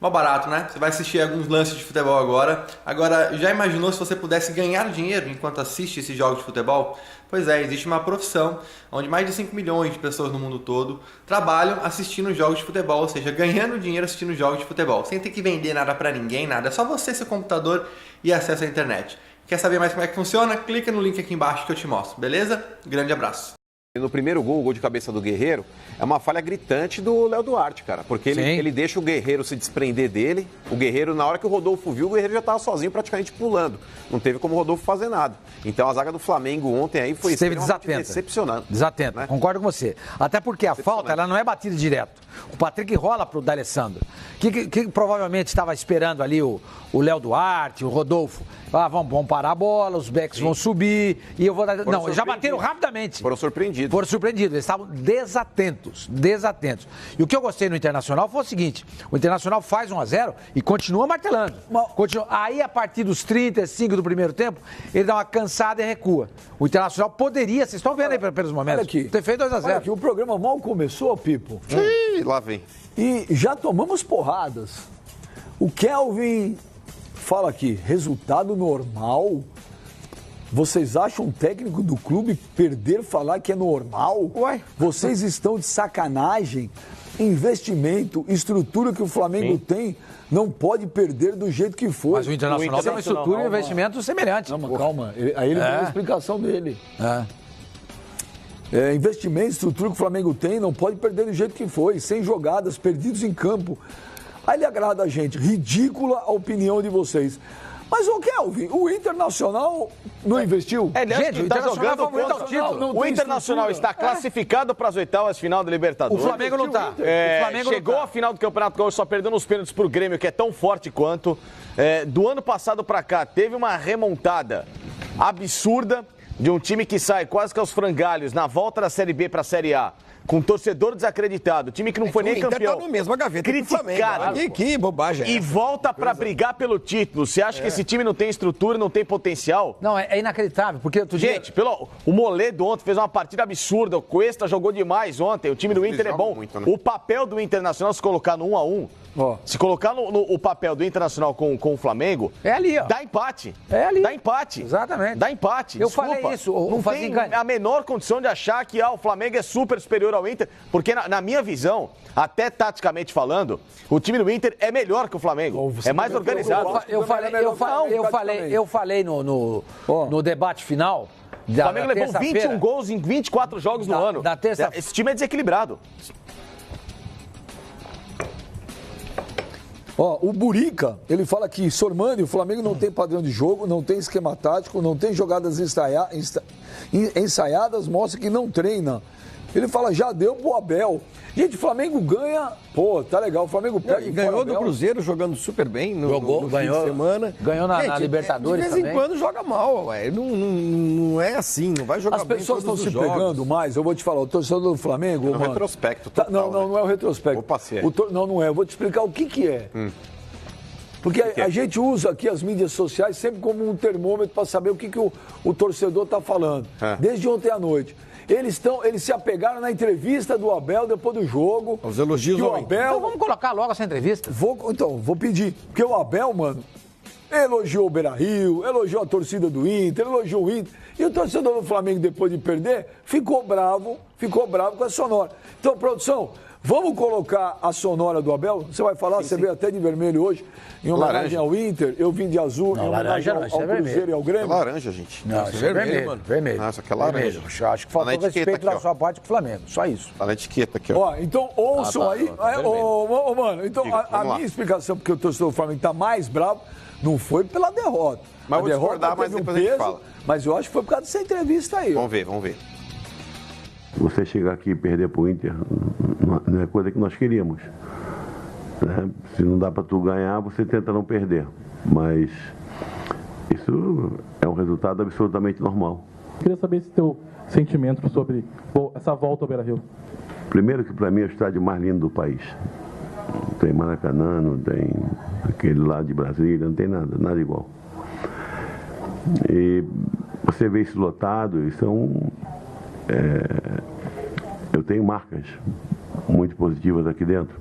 Mó barato, né? Você vai assistir alguns lances de futebol agora. Agora, já imaginou se você pudesse ganhar dinheiro enquanto assiste esses jogos de futebol? Pois é, existe uma profissão onde mais de 5 milhões de pessoas no mundo todo trabalham assistindo jogos de futebol, ou seja, ganhando dinheiro assistindo jogos de futebol, sem ter que vender nada pra ninguém, nada. É só você, seu computador e acesso à internet. Quer saber mais como é que funciona? Clica no link aqui embaixo que eu te mostro, beleza? Grande abraço. No primeiro gol, o gol de cabeça do Guerreiro, é uma falha gritante do Léo Duarte, cara. Porque ele deixa o Guerreiro se desprender dele. O Guerreiro, na hora que o Rodolfo viu, o Guerreiro já estava sozinho, praticamente pulando. Não teve como o Rodolfo fazer nada. Então a zaga do Flamengo ontem aí foi decepcionante. Desatento, né? Concordo com você. Até porque a falta, ela não é batida direto. O Patrick rola pro D'Alessandro. Que provavelmente estava esperando ali o Léo Duarte, o Rodolfo. Ah, vamos parar a bola, os backs vão subir e eu vou dar... Não, já bateram rapidamente. Foram surpreendidos. Eles estavam desatentos. E o que eu gostei no Internacional foi o seguinte, o Internacional faz 1-0 e continua martelando. Aí, a partir dos 35 do primeiro tempo, ele dá uma cansada e recua. O Internacional poderia, vocês estão vendo aí pelos momentos, ter feito 2-0. Olha aqui, o programa mal começou, Pipo. Ih, lá vem. E já tomamos porradas. O Kelvin fala aqui, resultado normal? Vocês acham um técnico do clube perder falar que é normal? Ué? Vocês estão de sacanagem? Investimento, estrutura que o Flamengo tem, não pode perder do jeito que foi. Mas o Internacional tem uma estrutura e um investimento semelhante. Não, mas calma. Aí ele deu a explicação dele. Investimento, estrutura que o Flamengo tem, não pode perder do jeito que foi. 100 jogadas, perdidos em campo. Aí ele agrada a gente. Ridícula a opinião de vocês. Mas o Kelvin, o Internacional não investiu? Gente, o Internacional foi muito ao título. O Internacional está classificado para as oitavas de final da Libertadores. O Flamengo não está. Chegou à final do Campeonato Gaúcho só perdendo os pênaltis para o Grêmio, que é tão forte quanto. Do ano passado para cá, teve uma remontada absurda de um time que sai quase que aos frangalhos na volta da Série B para a Série A. Com um torcedor desacreditado, time que não foi nem campeão. Tá no mesmo gaveta criticado. Que bobagem. E volta pra brigar pelo título. Você acha que esse time não tem estrutura, não tem potencial? Não, é inacreditável, porque Gente, o Moledo ontem fez uma partida absurda, o Cuesta jogou demais ontem, o time do Inter é bom. Muito, né? O papel do Internacional, se colocar no 1-1, se colocar o papel do Internacional com o Flamengo, é ali, ó. Dá empate. É ali. Dá empate. Exatamente. Dá empate. Eu falei isso. Não tem a menor condição de achar que o Flamengo é super superior ao Inter, porque na minha visão, até taticamente falando, o time do Inter é melhor que o Flamengo. É mais organizado. Eu falei no debate final. O Flamengo levou 21 gols em 24 jogos no ano. Esse time é desequilibrado. O Burica, ele fala que Sormani, o Flamengo não tem padrão de jogo, não tem esquema tático, não tem jogadas ensaiadas, mostra que não treina. Ele fala, já deu pro Abel. Gente, o Flamengo ganha, tá legal, o Flamengo perde. Ganhou do Cruzeiro jogando super bem no ganhou, fim de semana. Ganhou na Libertadores também. De vez em quando joga mal, ué. Não é assim, não vai jogar bem. As pessoas estão se pegando mais, eu vou te falar, o torcedor do Flamengo... É um retrospecto total, não é o retrospecto. Vou passear. Não é, eu vou te explicar o que é. Porque a gente usa aqui as mídias sociais sempre como um termômetro para saber o que o torcedor está falando. Desde ontem à noite. Eles se apegaram na entrevista do Abel depois do jogo. Os elogios do Abel. Então vamos colocar logo essa entrevista. Vou pedir. Porque o Abel, mano, elogiou o Beira-Rio, elogiou a torcida do Inter, elogiou o Inter. E o torcedor do Flamengo, depois de perder, ficou bravo com a sonora. Então, produção, vamos colocar a sonora do Abel? Você vai falar, você veio até de vermelho hoje, em homenagem ao Inter, eu vim de azul, em homenagem ao Cruzeiro e ao Grêmio. É laranja, gente. Não, isso é vermelho, mano. Vermelho. Nossa, que é laranja. Acho que faltou respeito da sua parte com o Flamengo, só isso. Tá na etiqueta aqui, ó. Então ouçam aí. Mano, então a minha explicação, porque o torcedor do Flamengo tá mais bravo, não foi pela derrota. Mas a vou discordar, mas depois a gente fala. Mas eu acho que foi por causa dessa entrevista aí. Vamos ver. Você chegar aqui e perder pro Inter não é coisa que nós queríamos. Né? Se não dá para tu ganhar, você tenta não perder. Mas isso é um resultado absolutamente normal. Queria saber esse teu sentimento sobre essa volta ao Beira-Rio. Primeiro que para mim é o estádio mais lindo do país. Não tem Maracanã, não tem aquele lá de Brasília, não tem nada igual. E você vê isso lotado, eu tenho marcas muito positivas aqui dentro.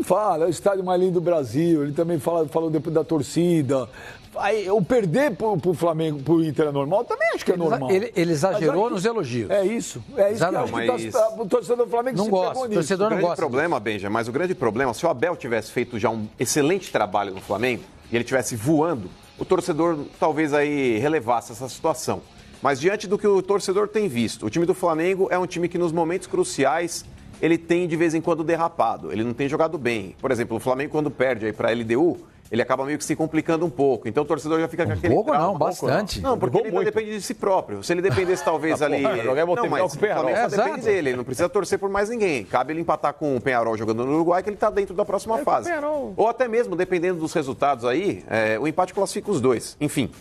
Ele fala, é o estádio mais lindo do Brasil, ele também falou depois da torcida. Aí, eu perder pro Flamengo, pro Inter é normal, também acho que é normal. Ele exagerou nos elogios. É isso que eu acho que o torcedor do Flamengo não gosta. O torcedor não gosta. Mas o grande problema, se o Abel tivesse feito já um excelente trabalho no Flamengo e ele tivesse voando, o torcedor talvez aí relevasse essa situação. Mas diante do que o torcedor tem visto, o time do Flamengo é um time que nos momentos cruciais ele tem de vez em quando derrapado, ele não tem jogado bem. Por exemplo, o Flamengo quando perde aí para a LDU, ele acaba meio que se complicando um pouco. Então o torcedor já fica com aquele pouco trauma. Não, bastante. Não, porque ele depende de si próprio. Se ele dependesse talvez ali... Não, mas o Flamengo só depende dele. Ele não precisa torcer por mais ninguém. Cabe ele empatar com o Peñarol jogando no Uruguai, que ele está dentro da próxima fase. Ou até mesmo, dependendo dos resultados aí, o empate classifica os dois. Enfim.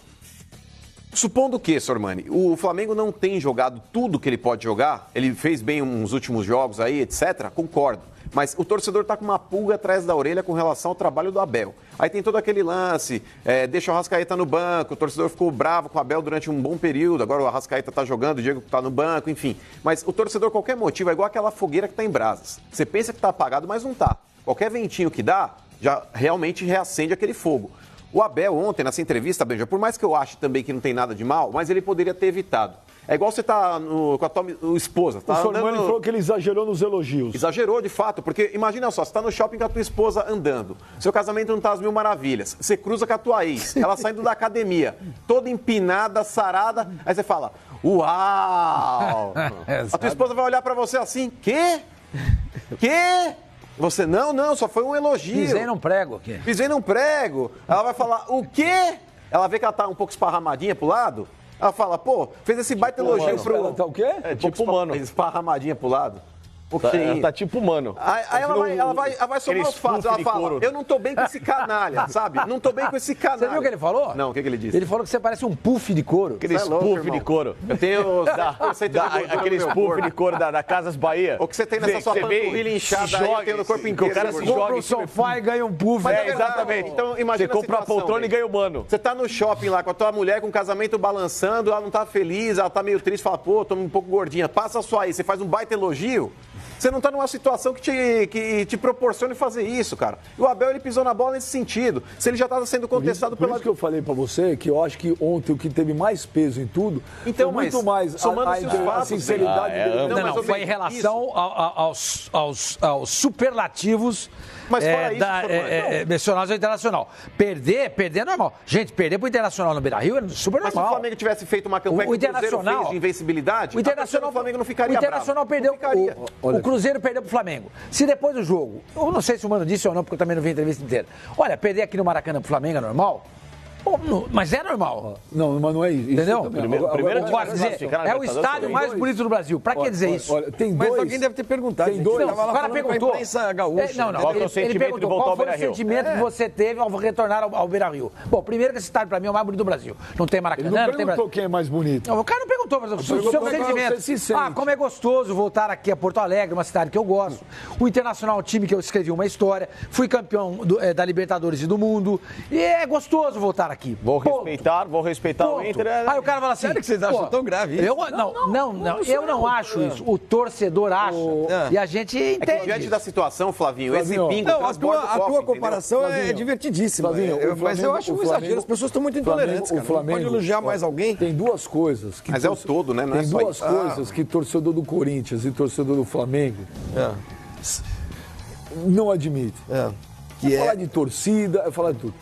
Supondo que, Sormani, o Flamengo não tem jogado tudo que ele pode jogar, ele fez bem uns últimos jogos aí, etc., concordo. Mas o torcedor está com uma pulga atrás da orelha com relação ao trabalho do Abel. Aí tem todo aquele lance, deixa o Arrascaeta no banco, o torcedor ficou bravo com o Abel durante um bom período, agora o Arrascaeta está jogando, o Diego está no banco, enfim. Mas o torcedor, qualquer motivo, é igual aquela fogueira que está em brasas. Você pensa que está apagado, mas não está. Qualquer ventinho que dá, já realmente reacende aquele fogo. O Abel ontem, nessa entrevista, Benja, por mais que eu ache também que não tem nada de mal, mas ele poderia ter evitado. É igual você tá com a tua esposa. Tá o Sormani falou que ele exagerou nos elogios. Exagerou, de fato, porque imagina só, você tá no shopping com a tua esposa andando, seu casamento não tá às mil maravilhas, você cruza com a tua ex, ela saindo da academia, toda empinada, sarada, aí você fala, uau! A tua esposa vai olhar pra você assim, quê? Você, não, só foi um elogio. Pisei num prego aqui. Pisei num prego. Ela vai falar, o quê? Ela vê que ela tá um pouco esparramadinha pro lado. Ela fala, pô, fez esse baita elogio pro... Ela tá o quê? Tipo humano. Esparramadinha pro lado. Ela tá tipo humano. Aí ela vai somar os fatos. Ela fala, eu não tô bem com esse canalha, sabe? Não tô bem com esse canalha. Você viu o que ele falou? Não, o que ele disse? Ele falou que você parece um puff de couro. Aqueles puff de couro. Eu tenho aqueles puff de couro da Casas Bahia. O que você tem nessa sua panturrilha inchada aí, tem no corpo inteiro. O cara se joga no sofá e ganha um puff. Exatamente. Então imagina você compra a poltrona e ganha o mano. Você tá no shopping lá com a tua mulher com o casamento balançando, ela não tá feliz, ela tá meio triste, fala, pô, tô um pouco gordinha. Passa só aí, você faz um baita elogio. Você não está numa situação que te proporcione fazer isso, cara. E o Abel, ele pisou na bola nesse sentido. Se ele já estava sendo contestado por isso que eu falei para você, que eu acho que ontem o que teve mais peso em tudo, então, foi muito mais a sinceridade dele. Não, foi em relação aos superlativos mencionados ao Internacional. Perder é normal. Gente, perder pro Internacional no Beira-Rio é super normal. Mas se o Flamengo tivesse feito uma campanha que o Cruzeiro fez de invencibilidade, o Flamengo não ficaria bravo. O Internacional perdeu... O Cruzeiro perdeu pro Flamengo. Se depois do jogo, eu não sei se o Mano disse ou não, porque eu também não vi a entrevista inteira. Olha, perder aqui no Maracanã pro Flamengo é normal? Mas é normal. Não, mas não é isso. Entendeu? Primeiro dizer, é o estádio mais bonito do Brasil. Pra que dizer isso? Olha, tem dois. Mas alguém deve ter perguntado. Tem dois. O cara perguntou. Ele perguntou qual foi o sentimento que você teve ao retornar ao Beira-Rio. Bom, primeiro que esse estádio pra mim é o mais bonito do Brasil. Não tem Maracanã, não tem... Ele não perguntou quem é mais bonito. Não, o cara não perguntou, mas o seu sentimento. Como é gostoso voltar aqui a Porto Alegre, uma cidade que eu gosto. O Internacional é um time que eu escrevi uma história. Fui campeão da Libertadores e do mundo. E é gostoso voltar aqui. Vou respeitar o Inter. Aí o cara fala assim... Sério que vocês acham tão grave isso? Eu não acho isso. O torcedor acha. E a gente entende. É que diante da situação, Flavinho, esse pingo a tua comparação é divertidíssima. Mas eu acho um exagero. As pessoas estão muito intolerantes, cara. Não pode elogiar mais alguém. Tem duas coisas... Mas é o todo, né? Tem duas coisas que torcedor do Corinthians e torcedor do Flamengo não admite. Falar de torcida, é falar de tudo.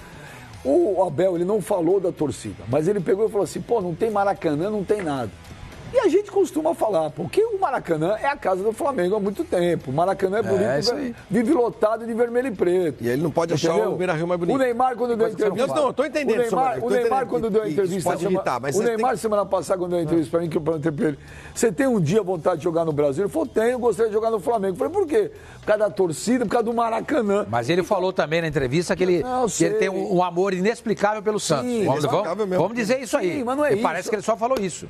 O Abel, ele não falou da torcida, mas ele pegou e falou assim, não tem Maracanã, não tem nada. E a gente costuma falar, porque o Maracanã é a casa do Flamengo há muito tempo. O Maracanã é bonito, vive lotado de vermelho e preto. E ele não pode achar o Beira-Rio mais bonito. O Neymar, quando deu a entrevista... Não, eu tô entendendo. O Neymar, quando deu a entrevista... O Neymar, semana passada, quando deu a entrevista pra mim, que eu perguntei pra ele, você tem um dia vontade de jogar no Brasil? Ele falou, tenho, eu gostaria de jogar no Flamengo. Eu falei, por quê? Por causa da torcida, por causa do Maracanã. Mas ele falou também na entrevista que ele tem um amor inexplicável pelo Santos. Vamos dizer isso aí. Sim, mas não é isso. Parece que ele só falou isso.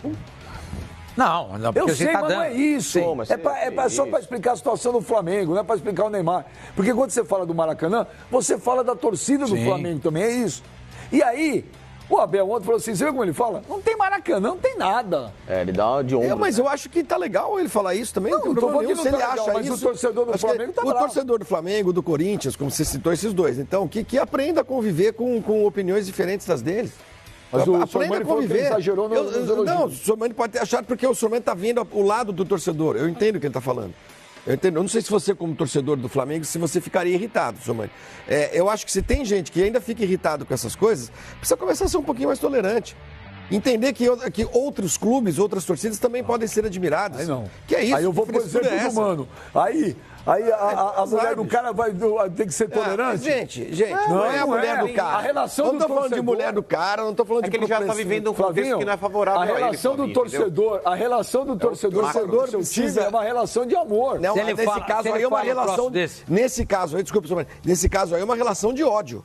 Não, porque eu sei, mas não é isso. É só para explicar a situação do Flamengo, não é para explicar o Neymar. Porque quando você fala do Maracanã, você fala da torcida do Flamengo também, é isso. E aí, O Abel ontem falou assim, você viu como ele fala? Não tem Maracanã, não tem nada. Ele dá uma de ombro. Mas eu acho que tá legal ele falar isso também. Não tô falando se ele acha mas isso. O torcedor do Flamengo tá bravo. O torcedor do Flamengo, do Corinthians, como você citou esses dois, então, que aprenda a conviver com opiniões diferentes das deles. Mas o Sormani conviver. Exagerou nos elogios. Não, o Sormani pode ter achado porque o Sormani tá vendo o lado do torcedor. Eu entendo o que ele tá falando. Eu não sei se você, como torcedor do Flamengo, se você ficaria irritado, Sormani. Eu acho que se tem gente que ainda fica irritado com essas coisas, precisa começar a ser um pouquinho mais tolerante. Entender que outros clubes, outras torcidas também podem ser admiradas. Aí não. Que é isso? Aí eu vou por exemplo do Mano. Aí a mulher do cara vai ter que ser tolerante? Gente, não é a mulher do cara. A relação não tô falando de mulher do cara, não tô falando de que ele já tá vivendo um contexto que não é favorável a relação do torcedor, a relação do torcedor com o seu time é uma relação de amor. Não, nesse caso aí é uma relação nesse caso aí, desculpa, nesse caso aí é uma relação de ódio.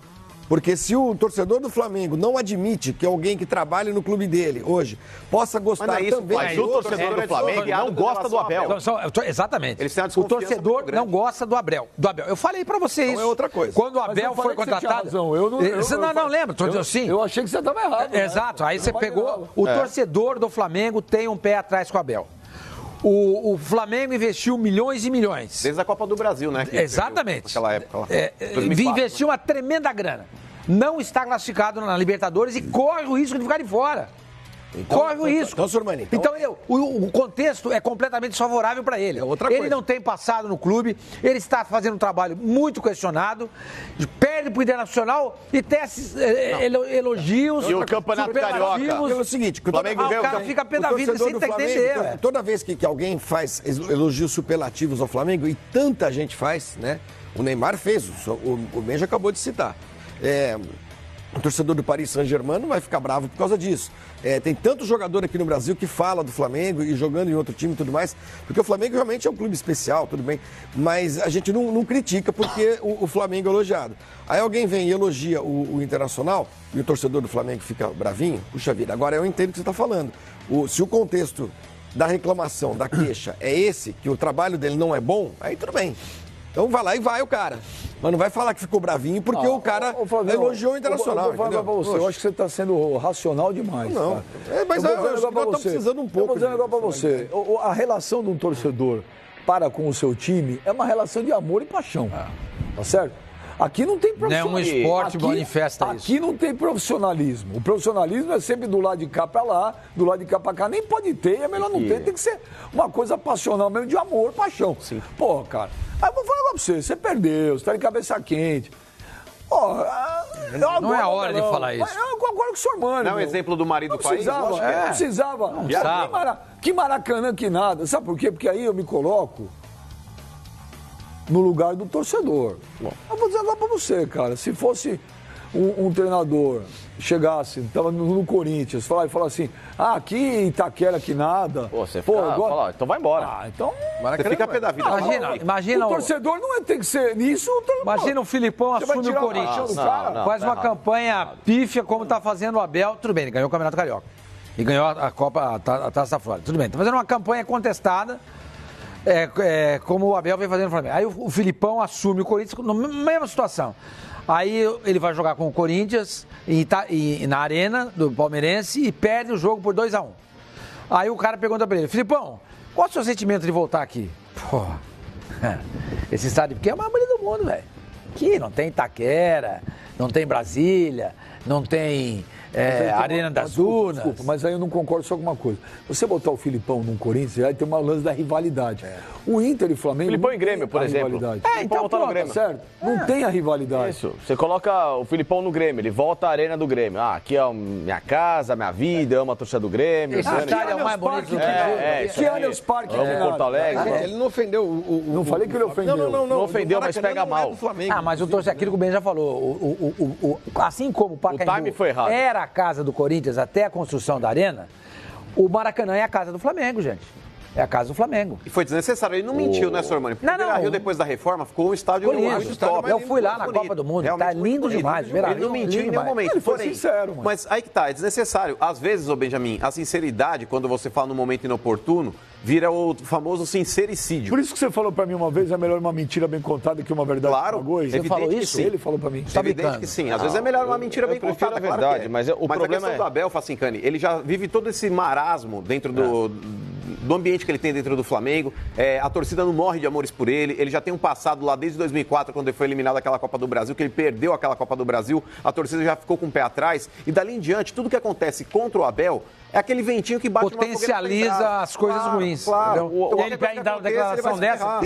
Porque se o torcedor do Flamengo não admite que alguém que trabalha no clube dele hoje possa gostar também... Mas o torcedor do Flamengo não gosta do Abel. Exatamente. O torcedor não gosta do Abel. Eu falei pra você isso. Não é outra coisa. Quando o Abel foi contratado... Você não lembra? Eu achei que você estava errado. Exato. Aí você pegou... O torcedor do Flamengo tem um pé atrás com o Abel. O Flamengo investiu milhões e milhões. Desde a Copa do Brasil, né? Exatamente. Naquela época lá. Investiu uma tremenda grana. Não está classificado na Libertadores e corre o risco de ficar de fora. Corre o risco. Então, Sormani, então o contexto é completamente desfavorável para ele. Ele não tem passado no clube, ele está fazendo um trabalho muito questionado, perde para o Internacional e tece elogios. E o Campeonato Carioca. É o seguinte, o cara fica pé da vida sem entender. Toda vez que alguém faz elogios superlativos ao Flamengo, e tanta gente faz, né? O Neymar fez, o Benja acabou de citar. O torcedor do Paris Saint-Germain não vai ficar bravo por causa disso. Tem tanto jogador aqui no Brasil que fala do Flamengo e jogando em outro time e tudo mais, porque o Flamengo realmente é um clube especial, tudo bem, mas a gente não critica porque o Flamengo é elogiado. Aí alguém vem e elogia o Internacional e o torcedor do Flamengo fica bravinho, puxa vida. Agora eu entendo o que você está falando. Se o contexto da reclamação, da queixa é esse, que o trabalho dele não é bom, aí tudo bem. Então vai lá e vai o cara. Mas não vai falar que ficou bravinho porque o cara elogiou o Internacional. Eu vou falar pra você, eu acho que você está sendo racional demais. Não, mas nós estamos precisando um pouco. Eu vou dizer um negócio pra você. A relação de um torcedor para com o seu time é uma relação de amor e paixão. Tá certo? Aqui não tem profissionalismo. Não é um esporte que manifesta isso. Aqui não tem profissionalismo. O profissionalismo é sempre do lado de cá para lá, do lado de cá para cá. Nem pode ter, é melhor não ter. Tem que ser uma coisa passional mesmo, de amor, paixão. Sim. Pô, cara, aí eu vou falar pra você perdeu, você tá de cabeça quente. Não é a hora de falar isso. Eu concordo com o senhor, mano. Não é um exemplo do marido do país? Não precisava. Que Maracanã, que nada. Sabe por quê? Porque aí eu me coloco no lugar do torcedor. Eu vou dizer agora pra você, cara. Se fosse um treinador, chegasse, tava no Corinthians, falar assim, aqui em Itaquera que nada. Então vai embora. Então, você fica a pé da vida. Imagina o torcedor não tem que ser nisso. Imagina o Filipão assume o Corinthians. Faz uma campanha pífia como tá fazendo o Abel. Tudo bem, ele ganhou o Campeonato Carioca. E ganhou a Copa, a Taça da Flórida. Tudo bem, tá fazendo uma campanha contestada. Como o Abel vem fazendo no Flamengo. Aí o Filipão assume o Corinthians na mesma situação. Aí ele vai jogar com o Corinthians na arena do Palmeirense e perde o jogo por 2-1. Aí o cara pergunta pra ele, Filipão, qual é o seu sentimento de voltar aqui? Pô, esse estádio aqui é a maior bonita do mundo, velho. Aqui não tem Itaquera, não tem Brasília, não tem Arena das Dunas. Desculpa, mas aí eu não concordo só com uma coisa. Você botar o Filipão num Corinthians, aí tem uma lance da rivalidade. O Inter e Flamengo. Filipão e Grêmio, por exemplo. Então voltar no Grêmio. Certo? Não tem a rivalidade. Isso. Você coloca o Filipão no Grêmio, ele volta à Arena do Grêmio. Aqui é minha casa, minha vida, amo a torcida do Grêmio. Esse estádio é o mais bonito do mundo. Que Allianz Parque aqui Porto Alegre. Ele não ofendeu Não falei que ele ofendeu. Não ofendeu, mas pega mal. Mas o torcedor, aquilo que o Ben já falou, assim como o Pacaembu time foi errado. Era a casa do Corinthians até a construção da Arena, o Maracanã é a casa do Flamengo, gente. é a casa do Flamengo. E foi desnecessário, ele não mentiu, né, Sormani? Porque o Beira-Rio, depois da reforma, ficou um estádio muito top. Eu fui lá na Copa do Mundo, tá lindo demais. Ele não mentiu em nenhum momento. Ele foi sincero, mano. Mas aí que tá, é desnecessário. Às vezes, ô Benjamin, a sinceridade, quando você fala num momento inoportuno, vira o famoso sincericídio. Por isso que você falou pra mim uma vez, é melhor uma mentira bem contada que uma verdade claro, que magoe. Você falou isso? Ele falou pra mim. É evidente que sim. Às vezes é melhor uma mentira bem contada, claro verdade, mas o mas problema a questão do Abel Facincani, ele já vive todo esse marasmo dentro do ambiente que ele tem dentro do Flamengo. A torcida não morre de amores por ele. Ele já tem um passado lá desde 2004, quando ele foi eliminado daquela Copa do Brasil, que ele perdeu aquela Copa do Brasil. A torcida já ficou com o pé atrás. E dali em diante, tudo que acontece contra o Abel é aquele ventinho que bate potencializa as coisas ruins. Claro. Então, ele vai dar uma declaração dessa.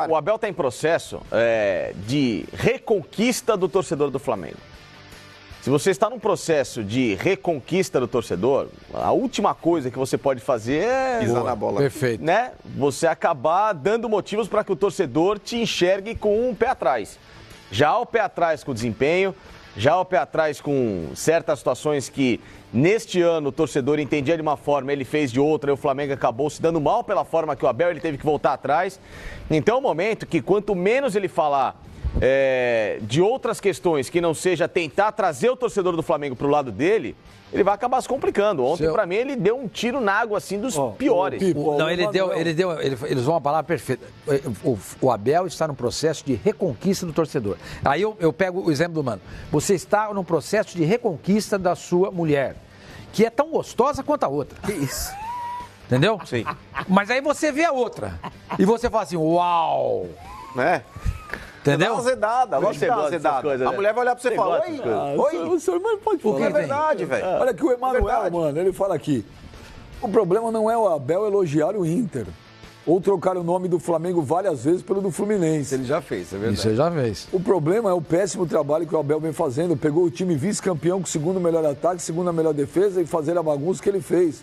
O Abel está em processo de reconquista do torcedor do Flamengo. Se você está num processo de reconquista do torcedor, a última coisa que você pode fazer é... pisar na bola. Perfeito. Né? Você acabar dando motivos para que o torcedor te enxergue com um pé atrás. Já o pé atrás com o desempenho, já o pé atrás com certas situações que neste ano o torcedor entendia de uma forma, ele fez de outra, e o Flamengo acabou se dando mal pela forma que o Abel ele teve que voltar atrás. Então é um momento que quanto menos ele falar de outras questões que não seja tentar trazer o torcedor do Flamengo para o lado dele, ele vai acabar se complicando. Ontem, para mim, ele deu um tiro na água, assim, dos piores. Ele usou uma palavra perfeita. O Abel está num processo de reconquista do torcedor. Aí eu pego o exemplo do Mano. Você está num processo de reconquista da sua mulher, que é tão gostosa quanto a outra. Que isso? Entendeu? Sim. Mas aí você vê a outra e você fala assim, uau! Né? Entendeu? Dá uma azedada, lógico que dá uma azedada. Coisas, a mulher vai olhar pra você e falar, oi. O senhor não pode falar. Porque é verdade, velho. Olha que o Emanuel, mano, ele fala aqui, o problema não é o Abel elogiar o Inter, ou trocar o nome do Flamengo várias vezes pelo do Fluminense. Ele já fez, é verdade. Isso ele já fez. O problema é o péssimo trabalho que o Abel vem fazendo. Pegou o time vice-campeão com o segundo melhor ataque, segunda melhor defesa e fazer a bagunça que ele fez.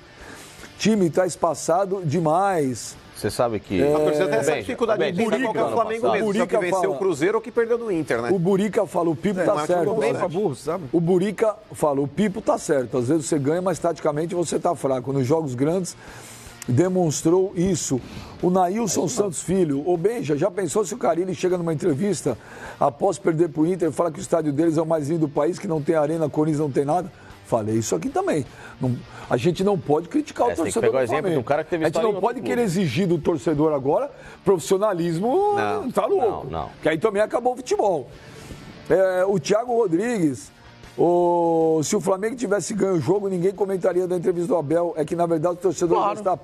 O time está espaçado demais. Você sabe que... A torcida tem essa dificuldade de entender qual é o Flamengo mesmo, só que venceu o Cruzeiro ou que perdeu do Inter, né? O Burica fala, o Pipo tá certo. O Burica fala, o Pipo tá certo. Às vezes você ganha, mas taticamente você tá fraco. Nos jogos grandes, demonstrou isso. O Nailson Santos Filho, ô Benja, já pensou se o Carille chega numa entrevista, após perder pro Inter, e fala que o estádio deles é o mais lindo do país, que não tem arena, Corinthians não tem nada? Falei isso aqui também. A gente não pode criticar o torcedor do Flamengo. Um cara que teve a gente não pode querer exigir do torcedor agora profissionalismo, tá louco. Não. Que aí também acabou o futebol. O Thiago Rodrigues, se o Flamengo tivesse ganho o jogo, ninguém comentaria da entrevista do Abel. É que, na verdade, o torcedor já está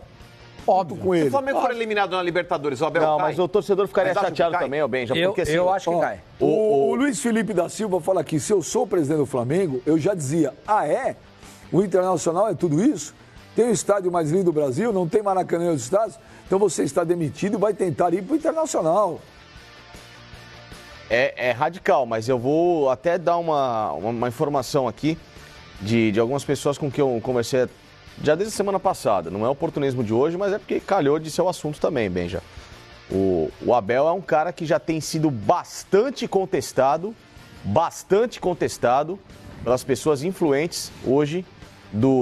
óbvio com ele. Se o Flamengo for eliminado na Libertadores, o Abel cai? Não, mas o torcedor ficaria chateado também, o Benja. Porque, assim, eu acho que cai. O Luiz Felipe da Silva fala aqui, se eu sou o presidente do Flamengo, eu já dizia, o Internacional é tudo isso? Tem o estádio mais lindo do Brasil, não tem Maracanã em outros estados? Então você está demitido e vai tentar ir para o Internacional. É radical, mas eu vou até dar uma informação aqui de algumas pessoas com quem eu conversei já desde a semana passada. Não é oportunismo de hoje, mas é porque calhou de ser o assunto também, Benja. O Abel é um cara que já tem sido bastante contestado pelas pessoas influentes hoje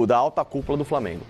da alta cúpula do Flamengo.